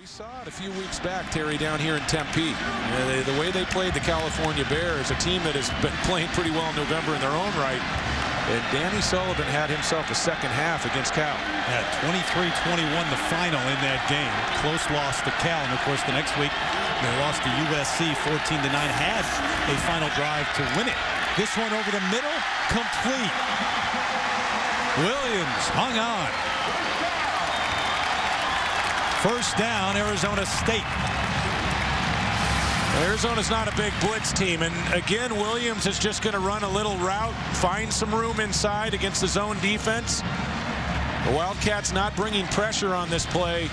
saw it a few weeks back, Terry, down here in Tempe. The way they played the California Bears, a team that has been playing pretty well in November in their own right. And Danny Sullivan had himself a second half against Cal. Yeah, 23-21 the final in that game. Close loss to Cal. And, of course, the next week they lost to USC 14-9. Had a final drive to win it. This one over the middle, complete. Williams hung on. First down, Arizona State. Arizona's not a big blitz team, and again, Williams is just going to run a little route, find some room inside against the zone defense. The Wildcats not bringing pressure on this play,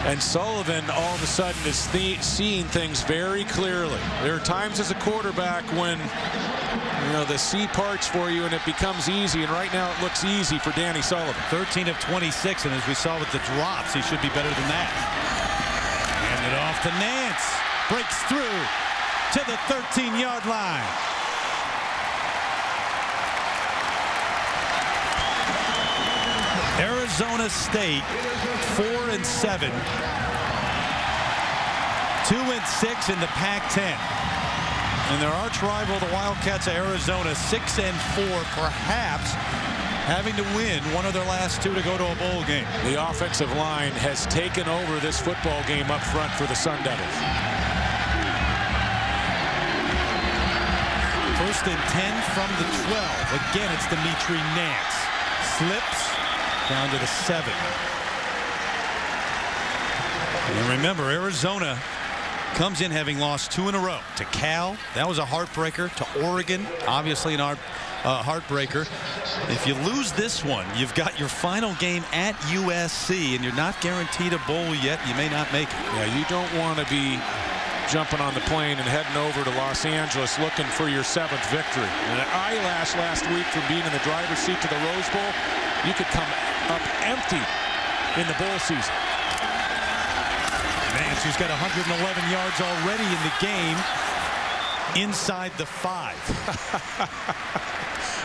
and Sullivan all of a sudden is seeing things very clearly. There are times as a quarterback when the sea parts for you and it becomes easy, and right now it looks easy for Danny Sullivan. 13 of 26, and as we saw with the drops, he should be better than that. Hand it off to Nance. Breaks through to the 13-yard line. Arizona State 4-7, 2-6 in the Pac-10. And their arch rival, the Wildcats of Arizona, 6-4, perhaps having to win one of their last two to go to a bowl game. The offensive line has taken over this football game up front for the Sun Devils. First and 10 from the 12. Again, it's Dimitri Nance. Slips down to the 7. And remember, Arizona comes in having lost 2 in a row. To Cal, that was a heartbreaker. To Oregon, obviously an heartbreaker. If you lose this one, you've got your final game at USC, and you're not guaranteed a bowl yet. You may not make it. Yeah, you don't want to be jumping on the plane and heading over to Los Angeles looking for your 7th victory. And an eyelash last week from being in the driver's seat to the Rose Bowl, you could come up empty in the bowl season. Nance, who's got 111 yards already in the game, inside the 5.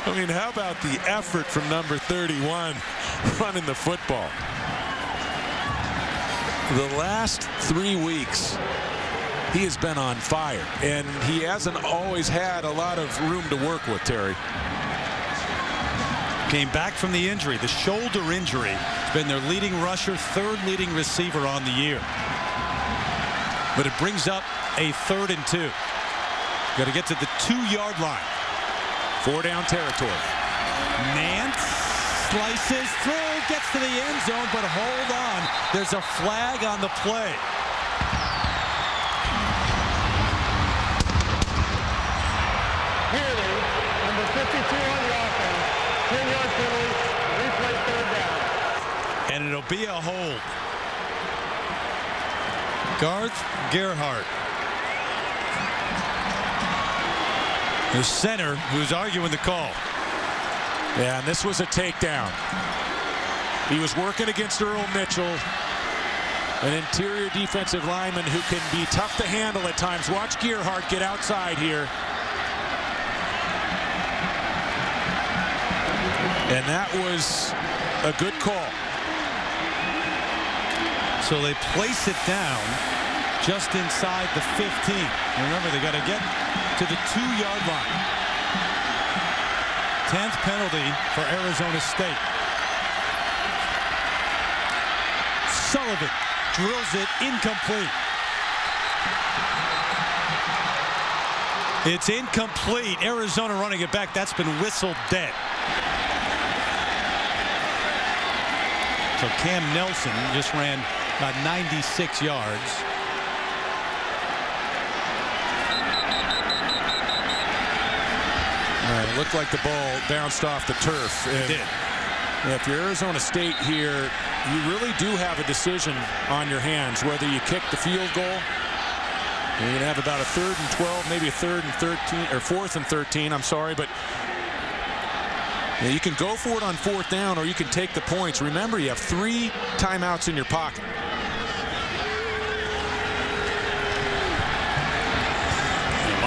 I mean, how about the effort from number 31 running the football? The last 3 weeks, he has been on fire, and he hasn't always had a lot of room to work with, Terry. Came back from the injury, the shoulder injury. He's been their leading rusher, 3rd leading receiver on the year. But it brings up a 3rd and 2. Got to get to the 2-yard line. 4-down territory. Nance slices through, gets to the end zone, but hold on. There's a flag on the play. Number 52 on the offense, 10-yard penalty, replay 3rd down. And it'll be a hold. Garth Gerhardt, the center, who's arguing the call. Yeah, and this was a takedown. He was working against Earl Mitchell, an interior defensive lineman who can be tough to handle at times. Watch Gerhardt get outside here. And that was a good call. So they place it down just inside the 15. And remember, they got to get to the 2-yard line. 10th penalty for Arizona State. Sullivan drills it incomplete. It's incomplete. Arizona running it back. That's been whistled dead. So Cam Nelson just ran about 96 yards. It looked like the ball bounced off the turf. It did. If you're Arizona State here, you really do have a decision on your hands, whether you kick the field goal. You're going to have about a 3rd and 12, maybe a 3rd and 13, or 4th and 13, I'm sorry, but you can go for it on 4th down, or you can take the points. Remember, you have 3 timeouts in your pocket.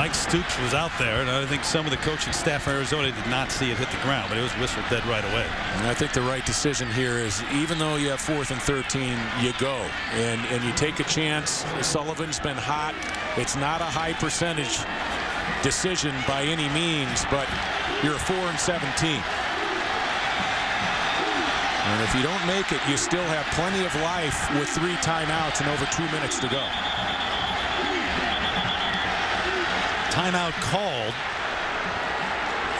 Mike Stoops was out there, and I think some of the coaching staff in Arizona did not see it hit the ground, but it was whistled dead right away. And I think the right decision here is, even though you have 4th and 13, you go and you take a chance. Sullivan's been hot. It's not a high percentage decision by any means, but you're a 4 and 17. And if you don't make it, you still have plenty of life with 3 timeouts and over 2 minutes to go. Timeout called,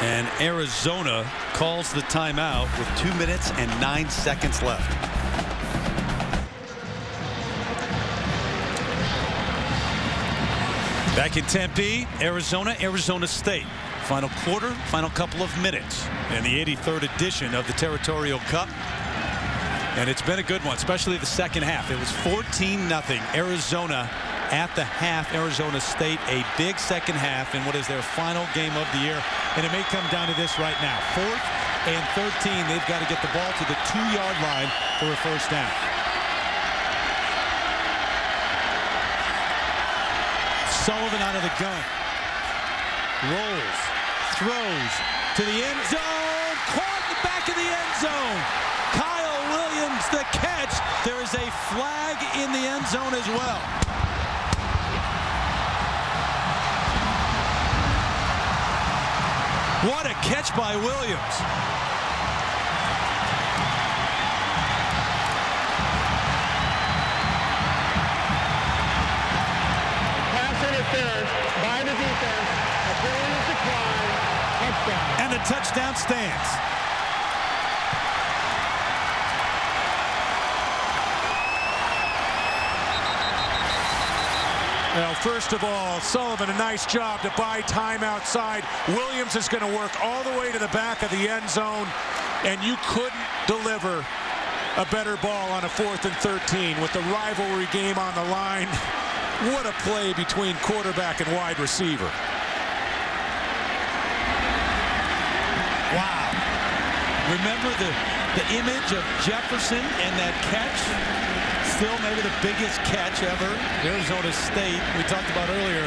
and Arizona calls the timeout with 2 minutes and 9 seconds left. Back in Tempe, Arizona State. Final quarter, final couple of minutes in the 83rd edition of the Territorial Cup. And it's been a good one, especially the second half. It was 14-0 Arizona at the half. Arizona State, a big second half in what is their final game of the year. And it may come down to this right now. 4th and 13. They've got to get the ball to the 2-yard line for a first down. Sullivan out of the gun. Rolls. Throws to the end zone. Caught in the back of the end zone. Kyle Williams, the catch. There is a flag in the end zone as well. What a catch by Williams. Pass interference by the defense. A penalty is declined. Touchdown. And the touchdown stands. Well, first of all, Sullivan, a nice job to buy time outside. Williams is going to work all the way to the back of the end zone, and you couldn't deliver a better ball on a 4th and 13 with the rivalry game on the line. What a play between quarterback and wide receiver. Wow. Remember the image of Jefferson and that catch? Still maybe the biggest catch ever. Arizona State, we talked about earlier.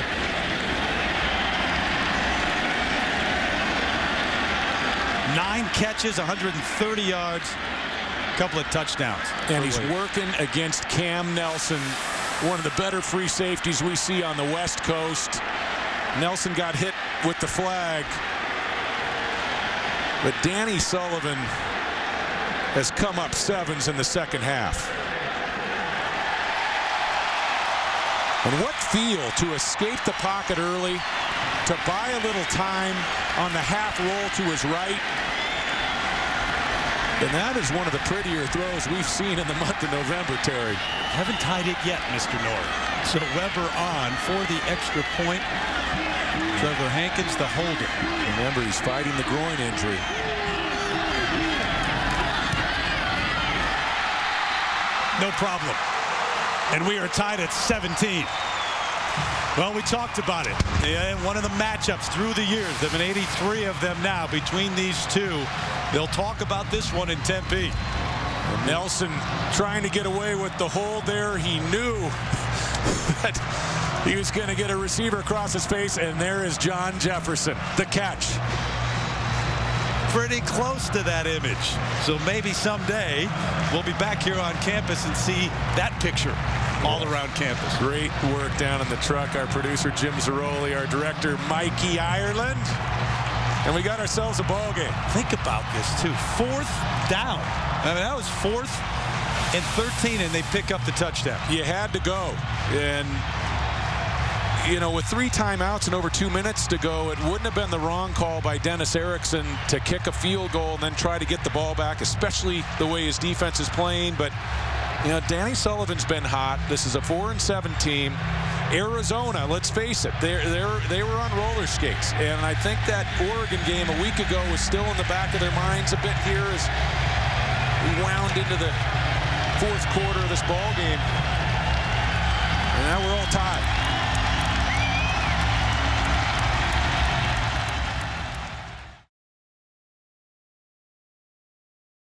Nine catches, 130 yards, a couple of touchdowns. And he's working against Cam Nelson, one of the better free safeties we see on the West Coast. Nelson got hit with the flag, but Danny Sullivan has come up 7s in the second half. And what feel to escape the pocket early, to buy a little time on the half roll to his right. And that is one of the prettier throws we've seen in the month of November, Terry. Haven't tied it yet, Mr. North. So Weber on for the extra point. Trevor Hankins, the holder. Remember, he's fighting the groin injury. No problem. And we are tied at 17. Well, we talked about it. Yeah, one of the matchups through the years. There have been 83 of them now between these two. They'll talk about this one in Tempe. And Nelson trying to get away with the hold there. He knew that he was going to get a receiver across his face, and there is John Jefferson, the catch. Pretty close to that image. So maybe someday we'll be back here on campus and see that picture all around campus. Great work down in the truck. Our producer, Jim Zaroli, our director, Mikey Ireland. And we got ourselves a ball game. Think about this, too. 4th down. I mean, that was 4th and 13, and they pick up the touchdown. You had to go. And, you know, with 3 timeouts and over 2 minutes to go, it wouldn't have been the wrong call by Dennis Erickson to kick a field goal and then try to get the ball back, especially the way his defense is playing. But, you know, Danny Sullivan's been hot. This is a 4-7 team. Arizona, let's face it, they were on roller skates. And I think that Oregon game a week ago was still in the back of their minds a bit here as we wound into the 4th quarter of this ball game. And now we're all tied.